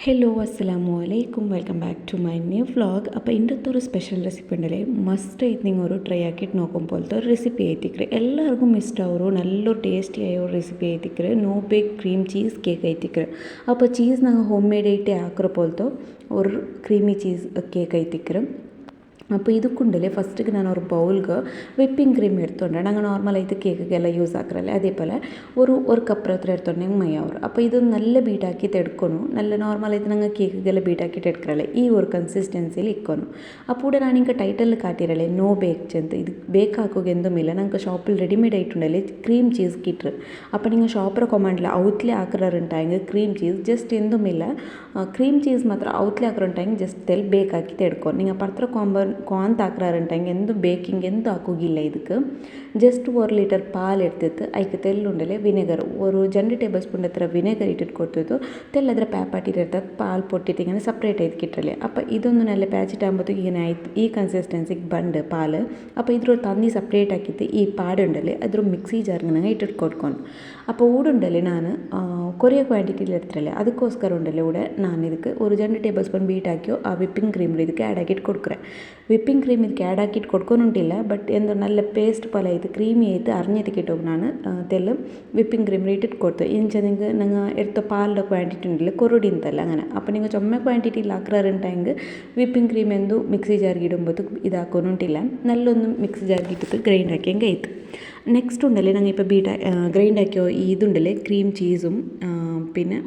Hello അസ്സലാമു അലൈക്കും welcome back to my new vlog. അപ്പോൾ ഇന്നത്തെ ഒരു സ്പെഷ്യൽ റെസിപ്പി ഉണ്ടല്ലേ, മസ്റ്റ് ആയിട്ട് നിങ്ങൾ ഒരു ട്രൈ ആക്കിയിട്ട് നോക്കും പോലത്തെ ഒരു റെസിപ്പി ആയിട്ടിക്കറ് എല്ലാവർക്കും ഇഷ്ടമാവും. നല്ലൊരു ടേസ്റ്റി ആയ ഒരു റെസിപ്പി ആയിട്ടിക്കറ് no bake cream cheese cake ആയിട്ടിക്കറ്. അപ്പോൾ ചീസ് ഞങ്ങൾ ഹോം മെയ്ഡ് ആയിട്ട് ആക്കുற പോലത്തെ ഒരു ക്രീമി ചീസ് കേക്ക് ആയിട്ടിക്കറ്. അപ്പോൾ ಇದಕ್ಕುಂಡಲೆ ಫಸ್ಟಿಗೆ ನಾನು ஒரு பவுலுக்கு விப்பிங் க்ரீம் எடுத்துட்டேன். நாங்கள் நார்மலாக இது கேக்குಗೆಲ್ಲ ಯೂಸ್ ಹಾಕ್ರಲ್ಲ അതേ പോലെ ഒരു കപ്പ് ಹತ್ರ എടുത്തുണ്ടെങ്കിൽ മയ്യാവും. അപ്പോൾ ഇത് നല്ല ബീറ്റാക്കിയിട്ട് എടുക്കണം. നല്ല നോർമലായിട്ട് ഞങ്ങൾ കേക്കുಗೆಲ್ಲ ബീറ്റാക്കിയിട്ട് എടുക്കറಲ್ಲ ಈ ഒരു ಕನ್ಸಿಸ್ಟೆನ್ಸಿಲಿ ಇಕ್ಕೋನು. ಅಪ್ಪೂಡೆ ನಾನು ಇಂಕ ಟೈಟಲ್ ಕಾಟಿರಲ್ಲ ನೋ ಬೇಕ್ ಅಂತ. ಇದು ಬೇಕ್ ಹಾಕೋಗೆ ಎಂದುಮಿಲ್ಲ. ನಂಗೆ ഷോപ്പിൽ റെഡിമെയ്ഡ് ആയിട്ടുണ്ടല്ലേ ക്രീം ചീസ് കിട്ടും. അപ്പോൾ നിങ്ങൾ ഷോപ്പറെ കൊമാണ്ടില്ല ഔത്ലേ ആക്കറുണ്ടായെങ്കിൽ ക്രീം ചീസ് ജസ്റ്റ് എന്തുമില്ല ക്രീം ചീസ് ಮಾತ್ರ ಔತ್ಲೆ ಹಾಕರುಂಟಾയെങ്കിൽ ಜಸ್ಟ್ ತೆಲ್ ಬೇಕ್ ಹಾಕಿಟ್ಟು ಎಡ್ಕೊಂಡು നിങ്ങൾ ಪತ್ರ കോന്ത് ആക്കാറുണ്ടെങ്കിൽ എന്തും ബേക്കിംഗ് എന്തും ആക്കുകയില്ല. ಇದಕ್ಕೆ ജസ്റ്റ് 1 ಲೀಟರ್ പാൽ എടുത്തിട്ട് അതിക്ക് തെല്ലുണ്ടല്ലേ വിനെഗർ ഒരു 2 ടേബിൾ സ്പൂൺ എത്ര വിനെഗർ ഇട്ടിട്ട് കൊടുത്തിട്ട് തെല്ലದ್ರ പാപ്പാട്ടിട്ട് പാൽ പൊട്ടിയിട്ട് ഇങ്ങനെ സെപ്പറേറ്റ് ആയിട്ട് കിട്ടല്ലേ. അപ്പോൾ ഇതൊന്ന് നല്ല പാച്ചിട്ടാകുമ്പോഴത്തേക്ക് ഇങ്ങനെ ആയിട്ട് ഈ കൺസിസ്റ്റൻസിക്ക് ಬಂದು പാൽ. അപ്പോൾ ഇದ್ರ തന്നി സെപ്പറേറ്റ് ആക്കിയിട്ട് ഈ പാടുണ്ടല്ലേ അದ್ರ ಮಿಕ್ಸಿ ಜಾರ್ಗೆ ಇಟ್ಟಿಟ್ಟು ಕೊಡ್ಕೊಂಡು. അപ്പോൾ ഊടുണ്ടല്ലേ ನಾನು കൊറിയ ക്വാണ്ടിറ്റിയിൽ എടുത്തില്ലേ ಅದಕ್ಕೋಸ್ಕರ ഉണ്ടല്ലേ ഇവിടെ ನಾನು ಇದಕ್ಕೆ ഒരു 2 ടേബിൾ സ്പൂൺ ബീಟ್ ಹಾಕಿಯೋ ಆ ವಿಪ್ಪಿಂಗ್ ಕ್ರೀಮ್ ಇದಕ್ಕೆ ಆ್ಯಡ್ ಆಗಿಟ್ಟು ಕೊಡ್ಕರೆ. ವಿಪ್ಪಿಂಗ್ ಕ್ರೀಮ್ ಇದಕ್ಕೆ ಆ್ಯಡ್ ಹಾಕಿಟ್ಟು ಕೊಡ್ಕೊನುಂಟಿಲ್ಲ ಬಟ್ ಎಂದು നല്ല പേസ്റ്റ് പോലെ ആയിട്ട് ക്രീമി ആയിട്ട് അറിഞ്ഞിട്ടിട്ടോಗಿ ನಾನು തെല്ല് വിപ്പിംഗ് ക്രീം ഇട്ടിട്ട് കൊടുത്തു. ಇಂಚ നിങ്ങൾക്ക് നിങ്ങൾ എടുത്ത പാലിൻ്റെ ക്വാണ്ടിറ്റി ഉണ്ടല്ലേ കൊറുടി ಅಂತಲ್ಲ അങ്ങനെ. അപ്പോൾ നിങ്ങൾ ചുമ ക്വാണ്ടിറ്റിയിൽ ആക്കാറുണ്ടെങ്കിൽ വിപ്പിംഗ് ക്രീം എന്തു ಮಿಕ್ಸಿ ಜಾರ್ಗೆ ഇടുമ്പോൾ ഇതാക്കൊന്നുണ്ടില്ല. നല്ലൊന്നും മിക്സി ಜಾರ್ಗೆ ഇട്ടിട്ട് ഗ്രൈൻഡ് ആക്കിയെങ്കിൽ ആಯಿತು. നെക്സ്റ്റ് ഉണ്ടല്ലേ ഞങ്ങൾ ഇപ്പോൾ ഗ്രൈൻഡ് ആക്കിയോ ഇതുണ്ടല്ലേ ക്രീം ചീസും പിന്നെ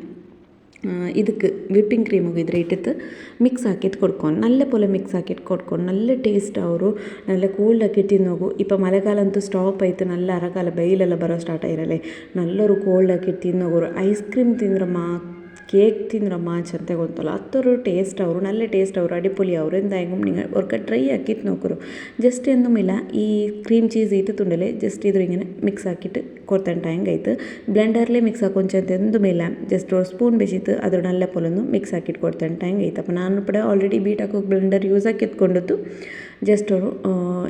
ಇದಕ್ಕೆ ವಿಪ್ಪಿಂಗ್ ಕ್ರೀಮಿಗೆ ಇದ್ರೆ ಇಟ್ಟಿತ್ತು ಮಿಕ್ಸ್ ಹಾಕಿಟ್ಟು ಕೊಡ್ಕೊಂಡು നല്ല പോലെ ಮಿಕ್ಸ್ ಹಾಕಿಟ್ಟು ಕೊಡ್ಕೊಂಡು നല്ല ಟೇಸ್ಟ್ ಅವರು നല്ല ಕೋಲ್ಡಾಗಿ ತಿನ್ನೋಗು. ഇപ്പോൾ മഴക്കാലം ಅಂತೂ ಸ್ಟಾಪ್ ಆಯಿತು. നല്ല ಅರಕಾಲ ಬೈಲೆಲ್ಲ ಬರೋ ಸ್ಟಾರ್ಟ್ ಆಗಿರಲ್ಲ. നല്ലൊരു ಕೋಲ್ಡಾಗಿ ತಿನ್ನೋಗರು ಐಸ್ ಕ್ರೀಮ್ ತಿಂದ್ರೆ കേക്ക് തിന്നുന്ന മാച്ചത്തെ ಗೊತ್ತಲ್ಲ അത്തൊരു ടേസ്റ്റ് ಅವರು നല്ല ടേസ്റ്റ് ಅವರು അടിപൊളി ಅವರು എന്തായാലും നിങ്ങൾ ഒരിക്ക ട്രൈ ആക്കിയിട്ട് നോക്കൂ. ജസ്റ്റ് എന്തുമില്ല ഈ ക്രീം ചീസ് ഇട്ടിട്ടുണ്ടല്ലേ ജസ്റ്റ് ഇದ್ರ ഇങ്ങനെ ಮಿಕ್ಸ್ ಹಾಕಿಟ್ಟು ಕೊಡ್ತಾಂಟಾಯಂಗೆ ಆಯ್ತು. ಬ್ಲೆಂಡರ್ಲೇ ಮಿಕ್ಸ್ ಹಾಕೊಂಚ ಅಂತ ಎಂದುಮಿಲ್ಲ ಜಸ್ಟ್ ಒಂದು ಸ್ಪೂನ್ ಬೆಸಿತ್ತು ಅದ್ರ നല്ല പോലെ ഒന്ന് ಮಿಕ್ಸ್ ಹಾಕಿಟ್ಟು ಕೊಡ್ತಾಂಟಾಯಂಗೆ ಆಯ್ತು. അപ്പോൾ ನಾನು ಕೂಡ ಆಲ್ರೆಡಿ ಬೀಟ್ ಹಾಕೋಕೆ ಬ್ಲೆಂಡರ್ ಯೂಸ್ ಹಾಕಿಟ್ಕೊಂಡಿತ್ತು. ಜಸ್ಟ್ ಅವರು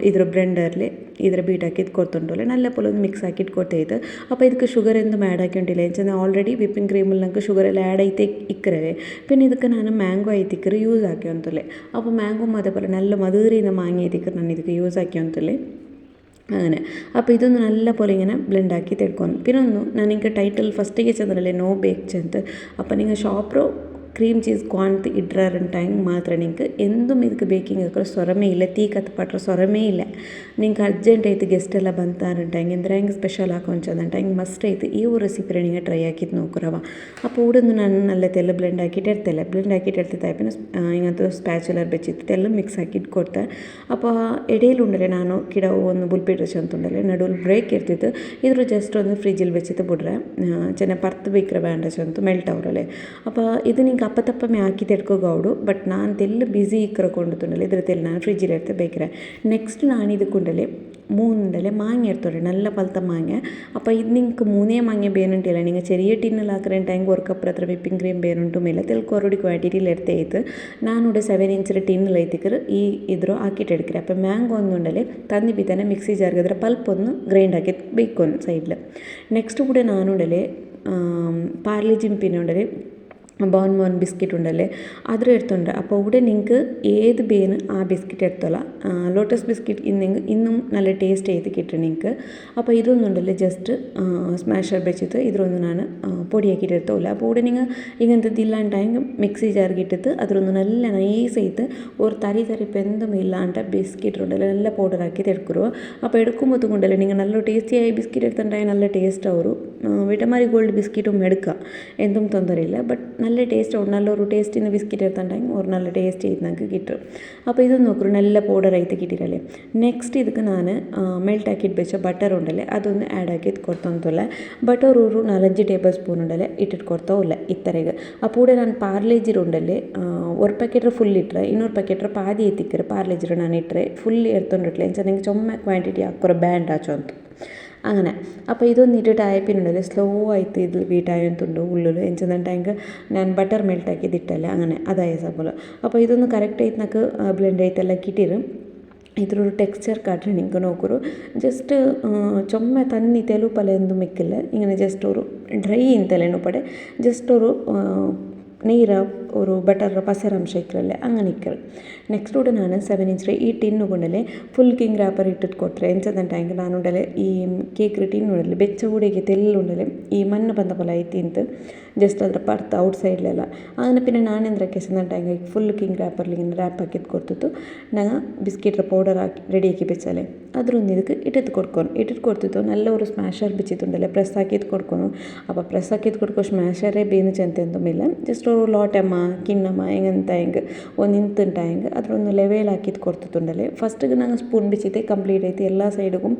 ಇದ್ರ ಬ್ಲೆಂಡರ್ಲಿ ಇದರ ಬೀಟ್ ಹಾಕಿದ್ದು ಕೊಡ್ತುಂಟಲ್ಲ നല്ല പോലെ ഒന്ന് ಮಿಕ್ಸ್ ಹಾಕಿಟ್ಟು ಕೊಡ್ತಾಯಿತ್ತು. അപ്പോൾ ಇದಕ್ಕೆ ಶುಗರ್ എന്തും ആഡ് ആക്കിയിട്ടില്ല. എന്നുവെച്ചാൽ ഓൾറെഡി വിപ്പിംഗ് ക്രീമിൽ നമുക്ക് ഷുഗർ എല്ലാം ആഡ് ആയിട്ട് ഇക്കറേ. പിന്നെ ಇದಕ್ಕೆ ನಾನು ಮ್ಯಾಂಗೋ ಐತಿಕ್ಕರು ಯೂಸ್ ಹಾಕ್ಯಂತಲೇ. അപ്പോൾ ಮ್ಯಾಂಗೋ അതേപോലെ നല്ല മധുരina മാങ്ങ ಐತಿಕ್ಕರು ನಾನು ಇದಕ್ಕೆ യൂസ് ಹಾಕ್ಯಂತಲೇ അങ്ങനെ. അപ്പോൾ ഇതൊന്ന് നല്ല പോലെ ഇങ്ങനെ ബ്ലെൻഡ് ആക്കി എടുക്കണം. പിന്നെ ഒന്ന് ഞാൻ നിങ്ങൾക്ക് ടൈറ്റിൽ ഫസ്റ്റിಗೆ ചെന്നല്ലേ നോ ബേക്ക് ಅಂತ. അപ്പോൾ നിങ്ങൾ ഷോപ്പറോ ಕ್ರೀಮ್ ಚೀಸ್ ಕ್ವಾಂಟಿಟಿ ಇಡ್ರಾರಂಟಾಯಂಗೆ ಮಾತ್ರ ನಿಂಗೆ ಎಂದುം ಇದಕ್ಕೆ ಬೇಕಿಂಗ್ ಹಾಕೋ ಸ್ವರಮೇ ಇಲ್ಲ. തീ ಕತ್ಪಟ್ರ ಸ್ವರಮೇ ಇಲ್ಲ. ನಿಂಗೆ ಅರ್ಜೆಂಟ್ ಐತೆ ಗೆಸ್ಟ್ ಎಲ್ಲ ಬಂತಾರಂಟಾಯಂಗೆ ಅಂದರೆ ಹೆಂಗೆ ಸ್ಪೆಷಲ್ ಹಾಕೊಂಚದಂಟಾಯಂಗೆ ಮಸ್ಟ್ ಐತೆ ಈ ഒരു റെസിപ്പി നിങ്ങൾ ട്രൈ ആക്കിയിട്ട് നോക്കുറവ. അപ്പോൾ ഇവിടെ നിന്ന് ನಾನು നല്ല തെല്ല ബ്ലെൻഡ് ആക്കിയിട്ട് എടുത്തില്ല. ബ്ലെൻഡ് ആക്കിയിട്ട് എടുത്തിട്ടായി പിന്നെ ഇങ്ങനത്തെ സ്പാച്ചുലർ വെച്ചിട്ട് തെല്ലാം ಮಿಕ್ಸ್ ಹಾಕಿಟ್ಟು ಕೊಡ್ತೆ. അപ്പോൾ ഇടയിലുണ്ടല്ലേ ನಾನು ಗಿಡ ಒಂದು ಬುಲ್ಪಿಟ್ ಅಂತುಂಡല്ലേ ನಡುವಲ್ಲಿ ಬ್ರೇಕ್ ಇರ್ತಿತ್ತು. ಇದ್ರ ಜಸ್ಟ್ ಒಂದು ಫ್ರಿಜ್ಜಿൽ വെച്ചിട്ട് ಬಿಡ್ರೆ ಚೆನ್ನಾಗಿ ಪರ್ತು ಬೇಕ್ರೆ ಬ್ಯಾಂಡೇಜ್ ಅಂತೂ ಮೆಲ್ಟ್ ಅವರಲ್ಲೇ. അപ്പോൾ ഇത് നിങ്ങൾക്ക് അപ്പത്തപ്പമേ ആക്കിയിട്ട് എടുക്കുകയുള്ളൂ. ബട്ട് ഞാൻ തെല്ല് ബിസി ഇക്കറെ കൊണ്ടുത്തുണ്ടല്ലേ ഇದ್ರ തെല്ല് ನಾನು ಫ್ರಿಜ್ಜಿൽ എടുത്ത് ಬೇಕ್ರೆ. ನೆಕ್ಸ್ಟ್ ನಾನು ಇದಕ್ಕುಂಡಲೆ മൂന്നുണ്ടല്ലേ മാങ്ങ എടുത്തോട്ടെ നല്ല പഴുത്ത മാങ്ങ. അപ്പോൾ ഇത് നിങ്ങൾക്ക് 3 മാങ്ങ ಬೇನುಂಟಿಲ್ಲ. നിങ്ങൾ ചെറിയ ടിന്നിൽ ആക്കറുണ്ടെങ്കിൽ ഒരു കപ്പ് അത്ര വിപ്പിംഗ് ക്രീം ಬೇನುಂಟುമില്ല. തെൽ കുറടി ക്വാണ്ടിറ്റിയിൽ എടുത്തേത്ത് നാനിവിടെ 7 ഇഞ്ചിൻ്റെ ടിന്നിൽ ಐತಿಕ್ಕರು ಈ ಇದ್ರು ಹಾಕಿಟ್ಟು എടുക്കರೆ. അപ്പോൾ ಮ್ಯಾಂಗೋ ഒന്നുണ്ടല്ലേ തന്നി ಬಿತ್ತನೆ ಮಿಕ್ಸಿ ಜಾರ್ಗೆ ಅದರ ಪಲ್ಪ್ ಒಂದು ಗ್ರೈಂಡ್ ಹಾಕಿ ಬೇಯ್ಕೊಂಡು ಸೈಡ್ಲ್. ನೆಕ್ಸ್ಟ್ ಕೂಡ ನಾನುಂಡಲೆ പാർലെ ജിംപിനെ ഉണ്ടല്ലേ ബോൺ ബിസ്ക്കറ്റ് ഉണ്ടല്ലേ അದ್ರ എടുത്തുണ്ട്. അപ്പോൾ ഇവിടെ നിങ്ങൾക്ക് ഏത് ಬೇನು ആ ബിസ്ക്കറ്റ് എടുത്തോള. ലോട്ടസ് ബിസ്ക്കറ്റ് ഇന്നും നല്ല ടേസ്റ്റ് ചെയ്ത് കിട്ടും നിങ്ങൾക്ക്. അപ്പോൾ ഇതൊന്നുണ്ടല്ലേ ജസ്റ്റ് സ്മാഷർ വെച്ചിട്ട് ഇതിലൊന്ന് ഞാൻ പൊടിയാക്കിയിട്ട് എടുത്തോല്ല. അപ്പോൾ ഇവിടെ നിങ്ങൾ ഇങ്ങനത്തെ ഇല്ലാണ്ടായെങ്കിൽ മിക്സി ജാർಗೆ ഇട്ടിട്ട് അതിലൊന്ന് നല്ല നൈസായിട്ട് ഒരു തരി തരിപ്പ് എന്തും ഇല്ലാണ്ട് ബിസ്ക്കറ്റ് ഉണ്ടല്ലേ നല്ല പൗഡർ ആക്കിയിട്ട് എടുക്കുറു. അപ്പോൾ എടുക്കുമ്പോൾ കൊണ്ടല്ലേ നിങ്ങൾ നല്ല ടേസ്റ്റിയായ ബിസ്ക്കറ്റ് എടുത്തിട്ടുണ്ടെങ്കിൽ നല്ല ടേസ്റ്റ് ಅವರು വിടമാരി ഗോൾഡ് ബിസ്ക്കറ്റും എടുക്കുക എന്തും ತೊಂದರೆಯಿಲ್ಲ. ಬಟ್ നല്ല ടേസ്റ്റ് ആവും. നല്ലൊരു ടേസ്റ്റിന് ബിസ്ക്കറ്റ് എടുത്തിട്ടുണ്ടെങ്കിൽ ഒരു നല്ല ടേസ്റ്റ് ചെയ്ത് നമുക്ക് കിട്ടും. അപ്പോൾ ഇത് നോക്കൂ നല്ല പൗഡർ ആയിട്ട് കിട്ടിയിട്ടല്ലേ. നെക്സ്റ്റ് ಇದಕ್ಕೆ ನಾನು ಮೆಲ್ಟ್ ಹಾಕಿಟ್ಟು ಬೆಚ್ಚ ಬಟರ್ ಉಂಡಲೆ ಅದೊಂದು ಆ್ಯಡ್ ಹಾಕಿಟ್ಟು ಕೊಡ್ತಂತಲ್ಲ. ಬಟರ್ ಊರು 4-5 ಟೇಬಲ್ ಸ್ಪೂನ್ ಉಂಡಲೆ ಇಟ್ಟಿಟ್ಟು ಕೊಡ್ತಾವಿಲ್ಲ ಇತ್ತರೆಗೆ. അപ്പോൾ ഇവിടെ ನಾನು ಪಾರ್ಲೇಜಿರು ಉಂಡಲೆ ഒരു പാക്കറ്റ് ഫുൾ ഇട്ടರೆ ಇನ್ನೊಂದು ಪ್ಯಾಕೆಟ್ ಪಾದಿ ಎತ್ತಿಕ್ಕರೆ ಪಾರ್ಲೇಜಿರು ನಾನು ಇಟ್ಟರೆ ಫುಲ್ ಎರ್ತೊಂಡಿಟ್ಲೆ ಎಂಚ ನಿಂಗೆ ಚೊಮ್ಮೆ ಕ್ವಾಂಟಿಟಿ ಹಾಕೋರ ಬ್ಯಾಂಡ್ ಆಚೋ ಅಂತ അങ്ങനെ. അപ്പോൾ ഇതൊന്ന് ഇട്ടിട്ട് ആയപ്പിനുണ്ടല്ലേ സ്ലോ ആയിട്ട് ഇത് വീട്ടായത്തുണ്ട് ഉള്ളിൽ എഞ്ചെന്നിട്ടെങ്കിൽ ഞാൻ ബട്ടർ മെൽറ്റ് ആക്കിയത് ഇട്ടല്ലേ അങ്ങനെ അതായ സംഭവം. അപ്പോൾ ഇതൊന്ന് കറക്റ്റ് ആയിട്ട് നമുക്ക് ബ്ലെൻഡ് ആയിട്ടെല്ലാം കിട്ടിയിരും. ಇದ್ರೊಂದು ಟೆಕ್ಸ್ಚರ್ ಕಾಟ್ರೆ ನಿಂಗೆ ನೋಕರು ಜಸ್ಟ್ ಚೊಮ್ಮೆ ತನ್ನಿ ತೆಲುಪಲೆ ಎಂದು ಮಿಕ್ಕಿಲ್ಲ ಇಂಗನೆ ಜಸ್ಟ್ ಅವರು ಡ್ರೈ ಇಂತಲೇನು ಪಡೆ ಜಸ್ಟ್ ಅವರು ನೀರು ഒരു ബട്ടർ പസരാംശ ഇಕ್ಕರಲ್ಲೇ അങ്ങനെ ഇಕ್ಕರು ನೆಕ್ಸ್ಟ್ ಉಡ ನಾನು 7 ಇಂಚ್ರೆ ಈ ಟಿನ್ನು ಕೊಂಡಲೆ ಫುಲ್ ಕಿಂಗ್ ರ್ಯಾಪರ್ ಇಟ್ಟಿಟ್ಟು ಕೊಡ್ತಾರೆ ಎಂಚದಂಟ ಹೆಂಗೆ ನಾನು ಉಂಡಲೆ ಈ ಕೇಕ್ ಟಿನ್ ಉಂಡಲೆ ಬೆಚ್ಚ ಉಡಿಗೆ ತೆಲ್ಲು ಉಂಡಲೆ ಈ ಮಣ್ಣು ಬಂದ ಪೊಲ ಐತಿ ಅಂತ ಜಸ್ಟ್ ಅದ್ರ ಪರ್ತ ಔಟ್ ಸೈಡ್ಲೆಲ್ಲ അങ്ങനെ പിന്നെ ഞാനെന്തരಕ್ಕೆ ചെന്നിട്ട് ಹೆಂಗೆ ಫುಲ್ ಕಿಂಗ್ ರ್ಯಾಪರ್ಲಿ ರ್ಯಾಪ್ ಹಾಕಿದ್ದು ಕೊಡ್ತಿತ್ತು ನಂಗೆ ಬಿಸ್ಕೆಟ್ರ ಪೌಡರ್ ಹಾಕಿ ರೆಡಿ ಆക്കി ಬೆಚ್ಚಲೆ ಅದ್ರೊಂದು ಇದಕ್ಕೆ ಇಟ್ಟಿದ್ದು ಇಟ್ಟಿಟ್ಟು ಕೊಡ್ತಿತ್ತು നല്ല ഒരു സ്മാഷർ വെച്ചിട്ടുണ്ടല്ലേ പ്രസ് ആക്കിയത് കൊടുക്കുന്നു അപ്പോൾ പ്രസ് ആക്കിയത് കൊടുക്കുക സ്മാഷറേ ബീന്ന് ചെന്തെന്തുമില്ല ജസ്റ്റ് ഒരു ലോട്ടമ്മ കിണ്ണമ്മ എങ്ങനത്തെ ಹೆಂಗೆ ಒಂದು ಇಂತಂಟ ಹೆಂಗೆ ಅದ್ರೊಂದು ಲೆವೆಲ್ ಹಾಕಿದ್ದು ಕೊಡ್ತಿತ್ತುಂಡಲೆ ಫಸ್ಟಿಗೆ ನಂಗೆ ಸ್ಪೂನ್ ಬಿಚ್ಚಿತ್ತೆ ಕಂಪ್ಲೀಟ್ ಐತಿ ಎಲ್ಲ ಸೈಡಿಗೂ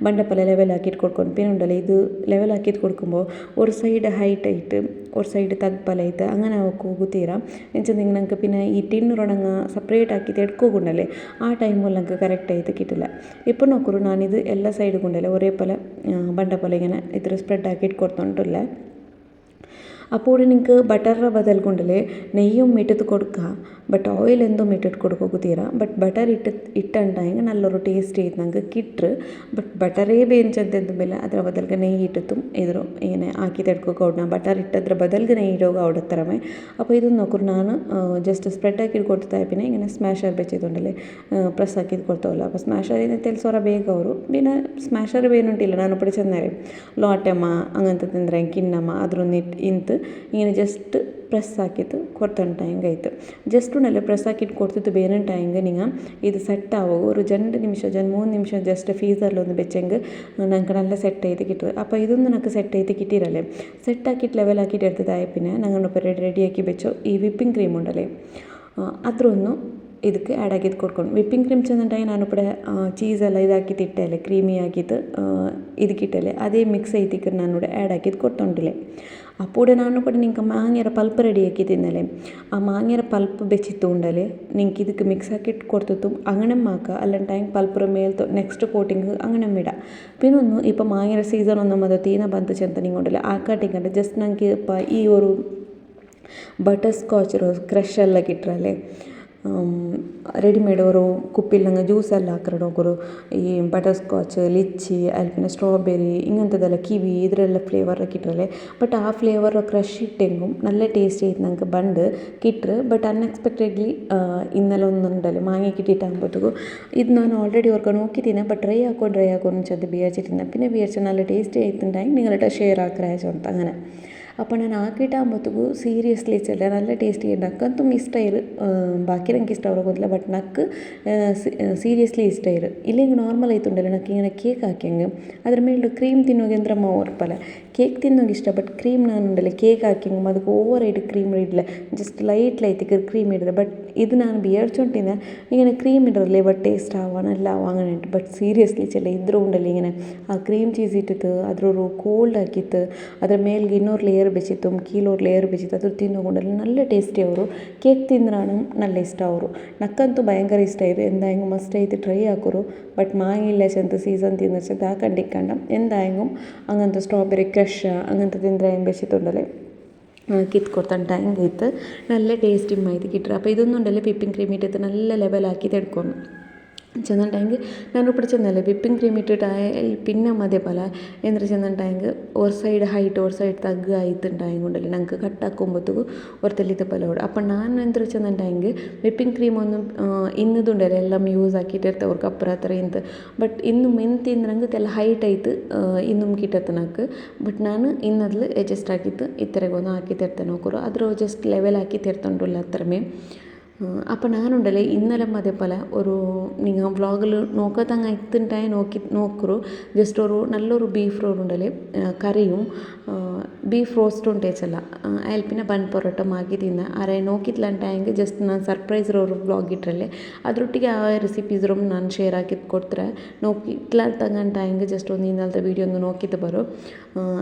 ಬಂಡೆಪಲ್ಲ ಲೆವೆಲ್ ಹಾಕಿಟ್ಟು ಕೊಡ್ಕೊಂಡು പിന്നെ ഉണ്ടല്ലേ ഇത് ലെവൽ ആക്കിയിട്ട് കൊടുക്കുമ്പോൾ ഒരു സൈഡ് ഹൈറ്റ് ആയിട്ട് ഒരു സൈഡ് തഗ്പലായിട്ട് അങ്ങനെ കൂകുത്തീരാം എന്നുവെച്ചെങ്കിൽ ഞങ്ങൾക്ക് പിന്നെ ഈ ടിന്നുറൊണങ്ങ സെപ്പറേറ്റ് ആക്കിയിട്ട് എടുക്കുകൊണ്ടല്ലേ ആ ടൈമിൽ ഞങ്ങൾക്ക് കറക്റ്റായിട്ട് കിട്ടില്ല ഇപ്പോൾ നോക്കൂ ഞാനിത് എല്ലാ സൈഡും കൊണ്ടല്ലേ ഒരേ പോലെ ಬಂಡೆ പോലെ ഇങ്ങനെ ഇത്ര സ്പ്രെഡ് ആക്കിയിട്ട് കൊടുത്തോണ്ടില്ല അപ്പോൾ നിങ്ങൾക്ക് ബട്ടറിൻ്റെ ബദൽകൊണ്ടല്ലേ നെയ്യും ഇട്ടിട്ട് കൊടുക്കുക ಬಟ್ ಆಯಿಲ್ ಎಂದೂ ಇಟ್ಟಿಟ್ಟು ಕೊಡ್ಕೋತೀರಾ ಬಟ್ ಬಟರ್ ಇಟ್ಟಂಟಾಗ ನಲ್ಲೊರು ಟೇಸ್ಟ್ ಐತೆ ನಂಗೆ ಕಿಟ್ರು ಬಟ್ ಬಟರೇ ಬೇಂಚಂತೆಂದು ಮೇಲೆ ಅದರ ಬದಲ್ಗೆ ನೆಯ್ಯಿ ಇಟ್ಟಿತ್ತು ಇದ್ರು ഇങ്ങനെ ആക്കി തെടുക്കുക ബട്ടർ ഇട്ടದ್ರ ബദൽಗೆ നെയ്യ് ഇടുക അവിടെ തരമേ അപ്പോൾ ഇതൊന്ന് നോക്കൂ ನಾನು ಜಸ್ಟ್ ಸ್ಪ್ರೆಡ್ ಹಾಕಿಟ್ಟು ಕೊಡ್ತಾ പിന്നെ ഇങ്ങനെ ಸ್ಮ್ಯಾಶರ್ ಬೆಚ್ಚಿದ್ದುಂಡಲ್ಲಿ ಪ್ರೆಸ್ ಹಾಕಿದ್ದು ಕೊಡ್ತಾವಲ್ಲ അപ്പോൾ ಸ್ಮ್ಯಾಶರ್ ಏನು ತೆಲ್ಸೋರ ಬೇಗ ಅವರು പിന്നെ ಸ್ಮ್ಯಾಶರ್ ಬೇನುಂಟಿಲ್ಲ ನಾನು പിടിച്ചെന്നേരെ ലോട്ടമ്മ അങ്ങനത്തെ തിಂದ್ರೆ കിണ്ണമ്മ അതൊന്ന് ಇಂತು ഇങ്ങനെ ജസ്റ്റ് ಪ್ರೆಸ್ ಹಾಕಿತ್ತು ಕೊಡ್ತಂಟ ಹೆಂಗಾಯ್ತು ಜಸ್ಟ್ ಉಂಡಲ್ಲ ಪ್ರೆಸ್ ಹಾಕಿಟ್ಟು ಕೊಡ್ತಿತ್ತು ಬೇರೆಂಟ ಹೆಂಗೆ ನಿಂಗೆ ಇದು ಸೆಟ್ ಆವೋ ഒരു 2 ನಿಮಿಷ 3 ನಿಮಿಷ ಜಸ್ಟ್ ಫೀಸರ್ಲೊಂದು ಬೆಚ್ಚಂಗೆ ನಂಗೆ നല്ല സെറ്റ് ആയിട്ട് കിട്ടും അപ്പോൾ ഇതൊന്നും എനിക്ക് സെറ്റ് ആയിട്ട് കിട്ടിയിരല്ലേ സെറ്റ് ആക്കിയിട്ട് ലെവൽ ആക്കിയിട്ട് എടുത്തതായ പിന്നെ ഞങ്ങൾ റെഡിയാക്കി വെച്ചോ ഈ വിപ്പിംഗ് ക്രീം ഉണ്ടല്ലേ അത്രയൊന്നും ಇದಕ್ಕೆ ಆ್ಯಡ್ ಆಗಿದ್ದು ಕೊಡ್ಕೊಂಡು ವಿಪ್ಪಿಂಗ್ ಕ್ರೀಮ್ ಚೆಂದಂಟಾಗಿ ನಾನು ಕೂಡ ಚೀಸೆಲ್ಲ ಇದಾಕಿತ್ತು ಇಟ್ಟಲೆ ಕ್ರೀಮಿ ಆಗಿದ್ದು ಇದಕ್ಕಿಟ್ಟಲೆ ಅದೇ ಮಿಕ್ಸ್ ಐತಿಕ್ಕೆ ನಾನು ಕೂಡ ಆ್ಯಡ್ ಆಗಿದ್ದು ಕೊಡ್ತೊಂಡಿಲ್ಲ ಅಪ್ಪೂಡೆ ನಾನು ಕೂಡ ನಿಂಗೆ ಮಾಂಗ್ಯರ ಪಲ್ಪ್ ರೆಡಿ ಆക്കി ತಿನ್ನಲೆ ಆ ಮಾಂಗ್ಯರ ಪಲ್ಪ್ ಬೆಚ್ಚಿತ್ತು ಉಂಡಲೆ ನಿಂಗೆ ಇದಕ್ಕೆ ಮಿಕ್ಸ್ ಹಾಕಿಟ್ಟು ಕೊಡ್ತಿತ್ತು അങ്ങനെ മാക്ക അല്ലണ്ടായി പൽപ്പുറ മേലത്തെ നെക്സ്റ്റ് കോട്ടിങ് അങ്ങനെ ഇടാം പിന്നെ ഒന്ന് ഇപ്പോൾ മാങ്ങയുടെ സീസൺ ഒന്നും അത് തീന ബന്ത് ചെന്തനിങ് ഉണ്ടല്ലേ ആ കാട്ടിങ്ങണ്ട് ജസ്റ്റ് ഞങ്ങൾക്ക് ഇപ്പോൾ ഈ ഒരു ബട്ടർ സ്കോച്ച് ക്രഷ് എല്ലാം കിട്ടറല്ലേ റെഡിമെയ്ഡ് ഒരു കുപ്പിയിൽ നിങ്ങൾ ജ്യൂസെല്ലാം ആക്കിയിട്ട് നോക്കൊരു ഈ ബട്ടർ സ്കോച്ച് ലിച്ചി അതിൽ പിന്നെ സ്ട്രോബെറി ഇങ്ങനത്തെതെല്ലാം കിവി ഇതിലെല്ലാം ഫ്ലേവറൊക്കെ ഇട്ടല്ലേ ബട്ട് ആ ഫ്ലേവർ ക്രഷ് ഇട്ടെങ്കും നല്ല ടേസ്റ്റ് ആയിട്ട് ഞങ്ങൾക്ക് ബണ്ട് കിട്ടറ് ബട്ട് അൺഎക്സ്പെക്റ്റഡ്ലി ഇന്നലെ ഒന്നുണ്ടല്ലോ മാങ്ങി കിട്ടിയിട്ടാകുമ്പോഴത്തേക്കും ഇത് ഞാൻ ഓൾറെഡി ഓർക്കാൻ നോക്കിത്തിന്നെ ബട്ട് ഡ്രൈ ആക്കുമെന്ന് ചെന്ന് വിചാരിച്ചിട്ടിരുന്ന പിന്നെ വിചാരിച്ചാൽ നല്ല ടേസ്റ്റ് ആയിട്ടുണ്ടായി നിങ്ങളുടെ ഷെയർ ആക്കിരാച്ച അങ്ങനെ അപ്പോൾ ನಾನು ಹಾಕಿಟ್ಟಾകുമ്പോഴത്തേಗೂ ಸೀರಿಯಸ್ಲಿ ಚೆಲ್ಲ നല്ല ಟೇಸ್ಟಿ ನಕ್ಕಂತೂ ಇಷ್ಟ ಇರು ಬಾಕಿ ನಂಗೆ ಇಷ್ಟ ಅವ್ರಿಗೆ ಗೊತ್ತಿಲ್ಲ ಬಟ್ ನಕ್ಕು ಸೀರಿಯಸ್ಲಿ ಇಷ್ಟ ಇರು ಇಲ್ಲಿಂಗೆ ನಾರ್ಮಲ್ ಆಯ್ತುಂಡಲ್ಲ ನಕ್ಕೆ ಇങ്ങനെ ಕೇಕ್ ಹಾಕ್ಯಂಗೆ ಅದ್ರ ಮೇಲೆ ಕ್ರೀಮ್ ತಿನ್ನೋಗೆ ಅಂದ್ರೆ ಓರ್ಪಲ್ಲ ಕೇಕ್ ತಿನ್ನೋಗೆ ಇಷ್ಟ ಬಟ್ ಕ್ರೀಮ್ ನಾನು ಉಂಡಲ್ಲ ಕೇಕ್ ಹಾಕ್ಯಂಗೆ ಅದಕ್ಕೆ ಓವರ್ ಆയിട്ട് ಕ್ರೀಮ್ ಇಡಲ್ಲ ಜಸ್ಟ್ ಲೈಟ್ ಲೈತಿಗೆ ಕ್ರೀಮ್ ಇಡಿದ್ರೆ ಬಟ್ ഇത് ഞാൻ വിചാരിച്ചോണ്ടിരുന്ന ഇങ്ങനെ ക്രീം ഇടല്ലേ ബട്ട് ടേസ്റ്റ് ആവാനല്ല അങ്ങനെ ഉണ്ട് ബട്ട് സീരിയസ്ലി ചില ഇದ್ರ ഉണ്ടല്ലോ ഇങ്ങനെ ആ ക്രീം ചീസ് ഇട്ടിട്ട് അതൊരു ಕೋಲ್ಡ್ ಹಾಕಿತ್ತು ಅದ್ರ ಮೇಲ್ಗೆ ಇನ್ನೊರು ಲೇಯರ್ ಬೆಚ್ಚಿತ್ತು ಕೀಲೋರು ಲೇಯರ್ ಬೆಚ್ಚಿತ್ತು ಅದ್ರ ತಿನ್ನೋಕೊಂಡಲ್ಲಿ നല്ല ಟೇಸ್ಟಿ ಅವರು ಕೇಕ್ ತಿಂದ್ರಾನು നല്ല ಇಷ್ಟ ಅವರು ನಕ್ಕಂತೂ ಭಯಂಕರ ಇಷ್ಟ ಇದೆ എന്തായെങ്കിലും ಮಸ್ಟ್ ಐತಿ ಟ್ರೈ ಹಾಕೋರು ಬಟ್ മാങ്ങില്ല ചെന്ത് സീസൺ തിന്നു ചെന്ത് ആക്കണ്ടിക്കണ്ട എന്തായെങ്കിലും അങ്ങനത്തെ സ്ട്രോബെറി ക്രഷ് അങ്ങനത്തെ തിಂದ್ರೆ ಏನು ಬೆಚ್ಚಿತ್ತುಂಡല്ലേ ಕಿತ್ಕೊಡ್ತಾನೆ ಹೆಂಗೈತೆ നല്ല ടേസ്റ്റി മാതിരി കിട്ടുക അപ്പോൾ ഇതൊന്നും ഉണ്ടല്ലോ വിപ്പിംഗ് ക്രീം ഇട്ടിട്ട് നല്ല ലെവലാക്കിയിട്ട് എടുക്കണം ചെന്നിട്ടെങ്കിൽ ഞാൻ ഇവിടെ ചെന്നല്ലേ വിപ്പിംഗ് ക്രീം ഇട്ടിട്ട് പിന്നെ അതേപോലെ എന്തൊരു ചെന്നിട്ടെങ്കിൽ ഒരു സൈഡ് ഹൈറ്റ് ഒരു സൈഡ് തഗ് ആയിട്ടുണ്ടായും കൊണ്ടല്ലേ ഞങ്ങൾക്ക് കട്ടാക്കുമ്പോഴത്തേക്കും ഒരു തെല്ലിത്തെ പോലെ ഓടും അപ്പം ನಾನು എന്തൊരു ചെന്നിട്ടെങ്കിൽ വിപ്പിംഗ് ക്രീം ഒന്നും ಇನ್ನದುಂಡಲ್ಲ എല്ലാം യൂസ് ആക്കിയിട്ട് ಇರ್ತವ್ರಿಗೆ ಅಪ್ಪರ ಹತ್ರ ಇಂತ ಬಟ್ ಇನ್ನು ಮೆಂತಿಂದ್ರಂಗೆ ಎಲ್ಲ ಹೈಟ್ ಆಯ್ತು ಇನ್ನೂ ಕಿಟ್ಟತ್ತೆ ನಾಲ್ಕು ಬಟ್ ನಾನು ಇನ್ನದ್ಲು ಅಡ್ಜಸ್ಟ್ ಆಗಿತ್ತು ಇತ್ತರೆಗೊಂದು ಹಾಕಿತಿರ್ತೇನೆ ನೋಕರು ಅದ್ರ ಜಸ್ಟ್ ಲೆವೆಲ್ ಹಾಕಿತಿರ್ತುಂಡುಲ್ಲ ಹತ್ರಮೇ അപ്പോൾ ഞാനുണ്ടല്ലേ ഇന്നലെ അതേപോലെ ഒരു നിങ്ങൾ വ്ളോഗിൽ നോക്കാത്തങ്ങ് എത്തുണ്ടായി നോക്കൂ ജസ്റ്റ് ഒരു നല്ലൊരു ബീഫ് റോൾ ഉണ്ടല്ലേ കറിയും ബീഫ് റോസ്റ്റ് ഉണ്ടേച്ചല്ല അതിൽ പിന്നെ ബൺ പൊറോട്ട മാക്കി തിന്ന ആരെ നോക്കിയിട്ടില്ലാണ്ടായെങ്കിൽ ಜಸ್ಟ್ ನಾನು ಸರ್ಪ್ರೈಸ್ ഒരു ವ್ಲಾಗ್ ಇಟ್ಟರಲ್ಲೇ ಅದರೊಟ್ಟಿಗೆ ಆ ರೆಸಿಪೀಸ್ರು ನಾನು ಶೇರ್ ಹಾಕಿದ್ದು ಕೊಡ್ತಾರೆ നോക്കിയിട്ടില്ലാത്തങ്ങണ്ടായെങ്കിൽ ജസ്റ്റ് ഒന്ന് ഇന്നലത്തെ വീഡിയോ ഒന്ന് നോക്കിയിട്ട് ബರೋ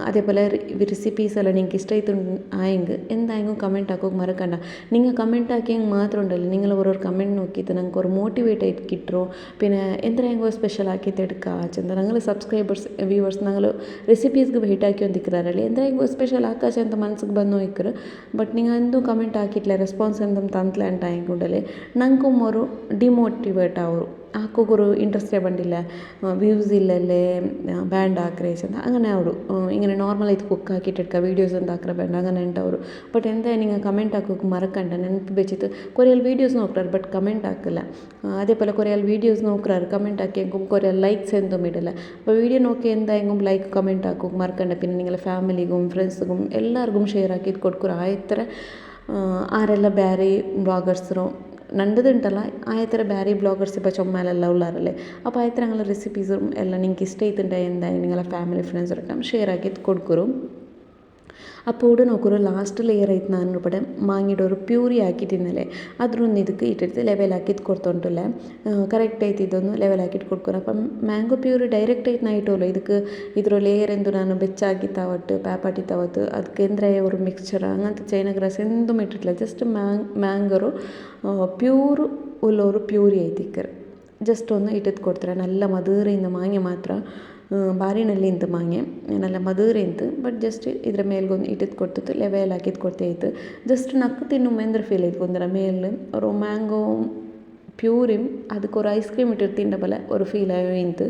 അതേപോലെ റെസിപ്പീസ് എല്ലാം നിങ്ങൾക്ക് ഇഷ്ടമായിട്ട് ആയെങ്കിൽ എന്തായെങ്കിലും കമൻറ്റ് ആക്കുക മറക്കണ്ട നിങ്ങൾ കമൻറ്റ് ആക്കിയെങ്കിൽ മാത്രം ഉണ്ടല്ലോ നിങ്ങൾ ഓരോ കമൻറ്റ് നോക്കിയിട്ട് ഞങ്ങൾക്ക് ഒരു മോട്ടിവേറ്റ് ആയിട്ട് കിട്ടുമോ പിന്നെ എന്തെങ്കിലും സ്പെഷ്യൽ ആക്കിയിട്ട് എടുക്കുക ചെന്ത ഞങ്ങൾ സബ്സ്ക്രൈബേഴ്സ് വ്യൂവേഴ്സ് ഞങ്ങൾ റെസിപ്പീಸ್ಗೆ ಭೇಟಿ ಹಾಕಿ ಹೊಂದಿಕ್ಕಿರಾರಲ್ಲಿ എന്തെങ്കിലും ಸ್ಪೆಷಲ್ ಆಕಾಶ ಅಂತ ಮನಸ್ಸಿಗೆ ಬಂದು ಹೋಯ್ಕರು ಬಟ್ ನೀವು ಎಂದೂ ಕಮೆಂಟ್ ಹಾಕಿಟ್ಲೆ ರೆಸ್ಪಾನ್ಸ್ ಎಂತ ತಂತ್ಲೆ ಅಂತ ಆಯ್ಕೊಂಡಲ್ಲಿ ನಂಗೆ ಅವರು ಡಿಮೋಟಿವೇಟ್ ಅವರು ಆಕೋಗೊರು ಇಂಟ್ರೆಸ್ಟೇ ಬಂದಿಲ್ಲ ವ್ಯೂಸ್ ಇಲ್ಲಲ್ಲೇ ಬ್ಯಾಂಡ್ ಹಾಕ್ರೇಸ್ ಅಂತ അങ്ങനെ ಅವರು ഇങ്ങനെ നോർമലായിട്ട് കുക്ക് ആക്കിയിട്ടെടുക്കുക വീഡിയോസ് എന്താ ആക്കുക വേണ്ട അങ്ങനെ ഉണ്ടാവും ബട്ട് എന്താ നിങ്ങൾ കമൻറ്റ് ആക്കുക മറക്കണ്ട ನೆನಪು വെച്ചിട്ട് കുറേ വീഡിയോസ് നോക്കാറ് ബട്ട് കമൻറ്റ് ആക്കില്ല അതേപോലെ കുറേ വീഡിയോസ് നോക്കാറ് കമൻറ്റ് ആക്കിയെങ്കിൽ കുറേ ലൈക്സ് എന്തും ഇടില്ല അപ്പോൾ വീഡിയോ നോക്കി എന്തായെങ്കിലും ലൈക്ക് കമൻറ്റ് ആക്കുക മറക്കണ്ട പിന്നെ നിങ്ങളുടെ ಫ್ಯಾಮಿಲಿಗೂ ಫ್ರೆಂಡ್ಸ್ಗೂ ಎಲ್ಲರಿಗೂ ಶೇರ್ ಹಾಕಿದ್ದು ಕೊಡ್ಕೊರು ಆಯ್ತರ ಆರೆಲ್ಲ ಬೇರೆ ಬ್ಲಾಗರ್ಸರು ನಂದದುಂಟಲ್ಲ ಆಯ್ತರ ಬೇರೆ ಬ್ಲಾಗರ್ಸ್ ഇപ്പോൾ ചുമ്മാലെല്ലാം ഉള്ളാറല്ലേ അപ്പോൾ ആയത്ര ഞങ്ങൾ റെസിപ്പീസും എല്ലാം നിങ്ങൾക്ക് ഇഷ്ടമായിട്ടുണ്ടായി എന്തായാലും നിങ്ങളെ ഫാമിലി ഫ്രണ്ട്സൊക്കെ ഷെയർ ആക്കിയിട്ട് കൊടുക്കുറു അപ്പോൾ ഇവിടെ നോക്കൊരു ലാസ്റ്റ് ലെയർ ആയിട്ട് ഞാൻ ഇവിടെ മാങ്ങിയുടെ ഒരു പ്യൂരി ആക്കിയിട്ടിന്നല്ലേ അതൊന്ന് ಇದಕ್ಕೆ ಇಟ್ಟಿರ್ತೀವಿ ಲೆವೆಲಾಕಿದ್ದು ಕೊಡ್ತೊಂಟಿಲ್ಲ ಕರೆಕ್ಟಾಯ್ತು ಇದೊಂದು ಲೆವೆಲಾಕಿಟ್ಟು ಕೊಡ್ಕೊರು അപ്പം ಮ್ಯಾಂಗೋ ಪ್ಯೂರಿ ಡೈರೆಕ್ಟಾಯ್ತು ನಾ ಇಟ್ಟೋಲ್ಲ ಇದಕ್ಕೆ ಇದ್ರ ಲೇಯರ್ ಎಂದು ನಾನು ಬೆಚ್ಚಾಗಿ ತಾವಟ್ಟು ಪ್ಯಾಪಾಟಿ ತಾವತ್ತು ಅದಕ್ಕೆ ಅಂದರೆ ഒരു ಮಿಕ್ಸ್ಚರ್ അങ്ങനത്തെ ചൈന ഗ്രാസ് എന്തും ഇട്ടിട്ടില്ല ജസ്റ്റ് ಮ್ಯಾಂಗರು ಪ್ಯೂರು ಉಳ್ಳೋರು ಪ್ಯೂರಿ ಐತಿಕ್ಕರು ಜಸ್ಟ್ ಒಂದು ಇಟ್ಟಿದ್ದು ಕೊಡ್ತಾರೆ നല്ല ಮಧುರೆಯಿಂದ ಮಾಂಗೆ ಮಾತ್ರ ಭಾರಿ ನಲ್ಲಿಂತ ಮಾಂಗೆ നല്ല ಮಧುರೆಂತ ಬಟ್ ಜಸ್ಟ್ ಇದ್ರ ಮೇಲ್ಗೊಂದು ಇಟ್ಟಿದ್ದು ಕೊಡ್ತಿತ್ತು ಲೆವೆಲ್ ಹಾಕಿದ್ದು ಕೊಡ್ತಾಯಿತ್ತು ಜಸ್ಟ್ ನಕ್ಕು ತಿನ್ನು ಎಂದ್ರೆ ಫೀಲ್ ಆಯ್ತು ಒಂದರ ಮೇಲೆ ഒരു ಮ್ಯಾಂಗೋ പ്യൂരിയും ಅದಕ್ಕೆ ഒരു ഐസ് ക്രീം ഇട്ടിട്ട് തിന്ന പോലെ ഒരു ഫീൽ ആയിട്ട്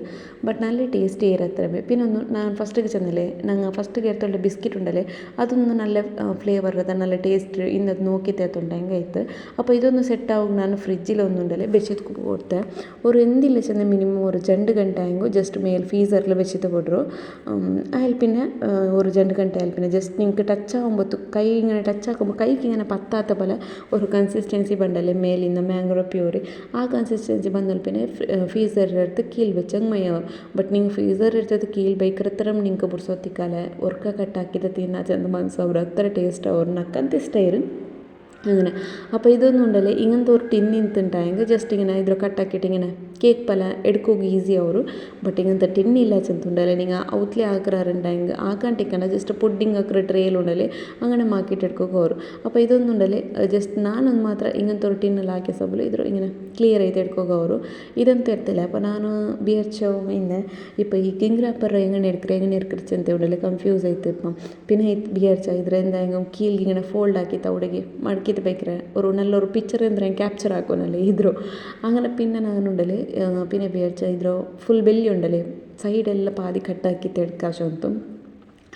ബട്ട് നല്ല ടേസ്റ്റ് ചെയ്യത്തരമേ പിന്നെ ഒന്ന് ഞാൻ ഫസ്റ്റ് ചെന്നല്ലേ ഞങ്ങൾ ഫസ്റ്റ് എടുത്തുള്ള ബിസ്ക്കറ്റ് ഉണ്ടല്ലേ അതൊന്നും നല്ല ഫ്ലേവർ അത് നല്ല ടേസ്റ്റ് ഇന്നത് നോക്കി തേത്തുണ്ടെങ്കിൽ ആയിട്ട് അപ്പോൾ ഇതൊന്ന് സെറ്റാവും ನಾನು ഫ്രിഡ്ജിലൊന്നുണ്ടല്ലേ വെച്ചിട്ട് കൊടുത്തേ ഒരു എന്തില്ല ചെന്ന മിനിമം ഒരു 2 ಗಂಟೆ ആയെങ്കിൽ ജസ്റ്റ് മേൽ ഫ്രീസറിൽ വെച്ചിട്ട് പോടും അതിൽ പിന്നെ ഒരു 2 ಗಂಟೆ ആയാൽ പിന്നെ ജസ്റ്റ് നിങ്ങൾക്ക് ടച്ച് ആകുമ്പോൾ കൈ ഇങ്ങനെ ടച്ച് ആക്കുമ്പോൾ കൈക്ക് ഇങ്ങനെ പത്താത്ത പോലെ ഒരു കൺസിസ്റ്റൻസി ബണ്ടല്ലേ മേലിന്ന് ಮ್ಯಾಂಗೋ ಪ್ಯೂರಿ ആ കൺസിസ്റ്റൻസി വന്നാൽ പിന്നെ ഫ്രീസറിലെടുത്ത് കീൽ വെച്ച് അങ്ങ് മയ്യാവും ബട്ട് നിങ്ങൾ ഫ്രീസറിലെടുത്തത് കീൽ ബൈക്കറത്തരം നിങ്ങൾക്ക് പുറസൊത്തിക്കാലെ ഉറക്ക കട്ടാക്കിയിട്ട് തിന്നാ ചെന്ന് മനസ്സാവും അത്ര ടേസ്റ്റ് ആവും നക്കಂತ ಇಷ್ಟ ಇರು അങ്ങനെ അപ്പോൾ ഇതൊന്നും ഉണ്ടല്ലേ ഇങ്ങനത്തെ ഒരു ടിന്നിട്ടുണ്ടായെങ്കിൽ ജസ്റ്റ് ഇങ്ങനെ ഇതിൽ കട്ടാക്കിയിട്ട് ഇങ്ങനെ കേക്ക് പല എടുക്കുക ഈസി ആവും ബട്ട് ഇങ്ങനത്തെ ടിന്നില്ല ചെന്നുണ്ടല്ലേ നിങ്ങൾ ഔത്ലി ആക്കാറുണ്ടായെങ്കിൽ ആക്കാണ്ടിക്കണ്ട ജസ്റ്റ് പുഡിങ് ആക്കുന്ന ട്രേയിലുണ്ടല്ലേ അങ്ങനെ മാക്കിയിട്ട് എടുക്കുക വരും അപ്പോൾ ഇതൊന്നും ഉണ്ടല്ലേ ജസ്റ്റ് ഞാനൊന്ന് മാത്രം ഇങ്ങനത്തെ ഒരു ടിന്നിൽ ആക്കിയ സബിൽ ഇದ್ರ ഇങ്ങനെ ക്ലിയർ ചെയ്ത് എടുക്കുക വരും ഇതൊന്നും എടുത്തില്ല അപ്പോൾ ನಾನು വിചാരിച്ചവും ഇന്ന് ഇപ്പോൾ ഈ കിങ് റാപ്പർ എങ്ങനെ എടുക്കുക ಅಂತ ഉണ്ടല്ലേ കൺഫ്യൂസ് ആയിട്ട് ഇപ്പം പിന്നെ വിചാരിച്ച ഇದ್ರ എന്തായെങ്കിലും കീൽ ഇങ്ങനെ ഫോൾഡ് ആക്കി തവിടേക്ക് മടക്കി ബൈക്കറ ഒരു നല്ലൊരു പിക്ചർ എന്താ ക്യാപ്ചർ ആക്കുമല്ലേ ഇದ್ರೋ അങ്ങനെ പിന്നെ ഞാനുണ്ടല്ലേ പിന്നെ വിചാരിച്ച ഇದ್ರೋ ഫുൾ ಬೆಲ್ಲಿ ഉണ്ടല്ലേ സൈഡെല്ലാം പാതി കട്ടാക്കിയിട്ട് എടുക്കാശോന്തും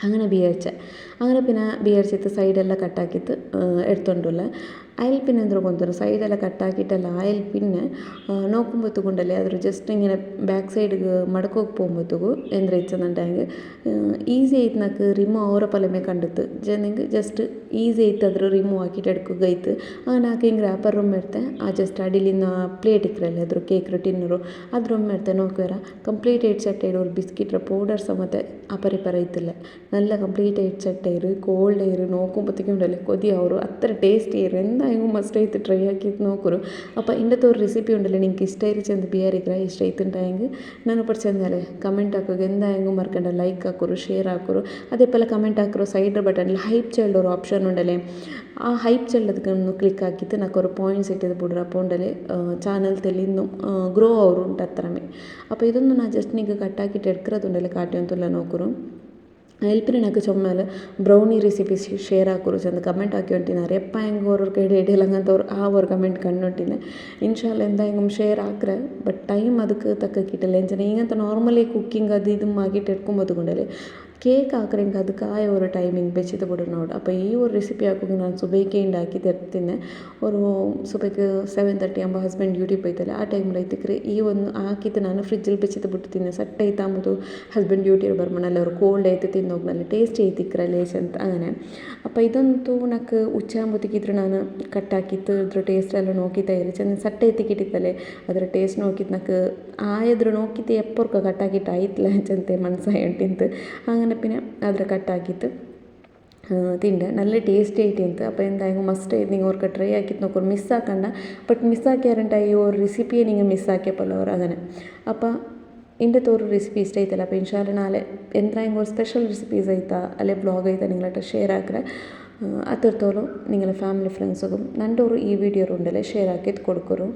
അങ്ങനെ പിന്നെ വിചാരിച്ചിട്ട് സൈഡെല്ലാം കട്ടാക്കിയിട്ട് എടുത്തോണ്ടല്ലേ അതിൽ പിന്നെ എന്തോ കൊണ്ടുവരും സൈഡെല്ലാം കട്ടാക്കിയിട്ടല്ല അതിൽ പിന്നെ നോക്കുമ്പോഴത്തേക്കുണ്ടല്ലേ അതൊരു ജസ്റ്റ് ഇങ്ങനെ ബാക്ക് സൈഡ് മടക്കോക്ക് പോകുമ്പോഴത്തേക്കും എന്താ വെച്ചെന്നുണ്ടെങ്കിൽ ഈസി ആയിട്ട് നമുക്ക് റിമൂവ് അവരെ പലമേ കണ്ടെത്ത് ജനെങ്കിൽ ജസ്റ്റ് ഈസി ആയിട്ട് അದ್ರ റിമൂവ് ആക്കിയിട്ട് എടുക്കുക ആയിട്ട് അങ്ങനെ ആക്കി ಹಿಂಗೆ ರ್ಯಾಪರ್ ರೂಮ್ ಇರ್ತೆ ಆ ಜಸ್ಟ್ ಅಡಿಲಿನ ಪ್ಲೇಟ್ ಇಕ್ಕರಲ್ಲ ಅದ್ರ ಕೇಕ್ ಟಿನ್ನರು ಅದ್ರ ರೂಮ್ ಇರ್ತೆ ನೋಕ್ವೇರ ಕಂಪ್ಲೀಟ್ 8 ಸೆಟ್ ഒരു ബിസ്ക്കറ്റ് പൗഡർ സമത്തെ അപ്പറിപ്പറ ഇത്തില്ല നല്ല കംപ്ലീറ്റ് 8 സെറ്റ് കോൾഡ് നോക്കുമ്പോഴത്തേക്കും ഉണ്ടല്ലേ കൊതി ആവും അത്ര ടേസ്റ്റ് എന്തായാലും മസ്റ്റ് ആയിട്ട് ട്രൈ ആക്കിയിട്ട് നോക്കൂ അപ്പോൾ ഇന്നത്തെ ഒരു റെസിപ്പി ഉണ്ടല്ലോ നിങ്ങൾക്ക് ഇഷ്ടമായിരിക്കും ചെന്ന് ബിയാരിക്കുക ഇഷ്ടമായിട്ടുണ്ടായെങ്കിൽ ನಾನು പഠിച്ചെന്നാലേ കമൻറ്റ് ആക്കുക എന്തായാലും മറക്കണ്ട ലൈക്ക് ആക്കുറു ഷെയർ ആക്കുറു അതേപോലെ കമൻറ്റ് ആക്കുറു സൈഡ് ബട്ടണിൽ ഹൈപ്പ് ചെല്ലുന്ന ഒരു ഓപ്ഷൻ ഉണ്ടല്ലേ ആ ഹൈപ്പ് ചെല്ലದಕ್ಕೆ ഒന്ന് ക്ലിക്ക് ആക്കിയിട്ട് నాకు ഒരു പോയിൻറ്റ്സ് ഇട്ടത് ಬಿಡ್ರಿ അപ്പോൾ ഉണ്ടല്ലേ ಚಾನಲ್ തെളിന്നും ഗ്രോ ആവുറുണ്ട് അത്രമേ അപ്പോൾ ഇതൊന്നും ഞാൻ ജസ്റ്റ് നിങ്ങൾക്ക് കട്ടാക്കിയിട്ട് എടുക്കുന്നതുണ്ടല്ലേ കാട്ടിയൊന്നുമില്ല നോക്കുറു ഹെൽപ്പിന് എനിക്ക് ചുമ്മാൽ ബ്രൗണി റെസിപ്പി ഷെയർ ആക്കുറു ചെന്ന് കമൻറ്റ് ആക്കി ಹೊಂಟಿದ್ದಾರೆ ಎಪ್ಪ ಹೆಂಗೆ ಅವ್ರ ಕಡೆ ಇಡೀಲ್ ಹಂಗಂತ ಆ ஒரு ಕಮೆಂಟ್ ಕಂಡುಂಟಿನಿ ಇನ್ಶಾಲ್ಲ എന്തായാലും ഷെയർ ആക്കറ ಬಟ್ ಟೈಮ್ ಅದಕ್ಕೆ ತಕ್ಕಕ್ಕಿಟ್ಟಲ್ಲ ಎಂಚನೆ ಈಗಂತ ನಾರ್ಮಲಿ ಕುಕ್ಕಿಂಗ್ ಅದು ಇದು ಆಗಿಟ್ಟು ಇಟ್ಕೊಂಬೋದುಕೊಂಡಲ್ಲಿ ಕೇಕ್ ಹಾಕ್ರೆಂಗೆ ಅದಕ್ಕೆ ഒരു ടൈമിങ് വെച്ചിട്ട് ಬಿಡೋಣ അപ്പോൾ ഈ ഒരു റെസിപ്പി ആക്കുമ്പോൾ ನಾನು സുബൈക്ക് ഉണ്ടാക്കി തരുത്തിന്നെ ഒരു സുബൈക്ക് 7:30 ആകുമ്പോൾ ഹസ്ബൻഡ് ಡ್ಯೂಟಿ പോಯ್ತಲ್ಲ ಆ ಟೈಮಲ್ಲಿ ಐತಿಕ್ರೆ ಈ ಒಂದು ಹಾಕಿದ್ದು ನಾನು ಫ್ರಿಜ್ಜಲ್ಲಿ ಬೆಚ್ಚಿಟ್ಟು ಬಿಡ್ತೀನಿ ಸೆಟ್ ಆಯ್ತಾಂಬುದು ಹಸ್ಬೆಂಡ್ ಡ್ಯೂಟಿ ಬರ್ಮಣಲ್ಲ ಅವರು ಕೋಲ್ಡ್ ಐತೆ ತಿನ್ನೋಗ್ನಲ್ಲಿ ಟೇಸ್ಟ್ ಐತಿಕ್ರೆ ಲೇಸ್ ಅಂತ അങ്ങനെ അപ്പോൾ ഇതൊന്നും నాకు ഉച്ചയാകുമ്പോഴത്തേക്ക് ഇದ್ರ ನಾನು ಕಟ್ಟಾಕಿತ್ತು ಇದ್ರ ಟೇಸ್ಟ್ ಎಲ್ಲ ನೋಕಿತಾ ಇರಿ ಚೆಂದ ಸಟ್ ಐತಿಕ್ಕಿಟ್ಟಿತ್ತಲ್ಲೇ ಅದರ ಟೇಸ್ಟ್ ನೋಕಿದ್ದು నాకు ಆಯದ್ರು ನೋಕಿತ್ತು ಎಪ್ಪರ್ಕ ಕಟ್ಟಾಕಿಟ್ಟು ಆಯ್ತಲ್ಲ ചെಂತೆ ಮನಸ್ಸಾಗಿ ಉಂಟಿಂತು അങ്ങനെ പിന്നെ അതിൽ കട്ടാക്കിയിട്ട് തിന്നുക നല്ല ടേസ്റ്റി ആയിട്ട് അപ്പോൾ എന്തായാലും മസ്റ്റ് ആയിട്ട് നിങ്ങൾ അവർക്ക് ട്രൈ ആക്കിയിട്ട് നോക്കും മിസ്സാക്കണ്ട ബട്ട് മിസ്സാക്കിയാറുണ്ടായി ഈ ഒരു റെസിപ്പിയെ നിങ്ങൾ മിസ്സാക്കിയപ്പോൾ അവർ അങ്ങനെ അപ്പോൾ ഇന്നത്തെ ഒരു റെസിപ്പി ഇഷ്ടമായിത്തല്ല അപ്പോൾ ഇൻഷാല്ല നാളെ എന്തായാലും ഒരു സ്പെഷ്യൽ റെസിപ്പീസ് ആയിത്താ അല്ലെ വ്ളോഗ് ആയിത്താ നിങ്ങളായിട്ട് ഷെയർ ആക്കുക അത്രത്തോളം നിങ്ങളുടെ ഫാമിലി ഫ്രണ്ട്സും നണ്ടൊരു ഈ വീഡിയോ ഉണ്ടല്ലേ ഷെയർ ആക്കിയിട്ട് കൊടുക്കൂ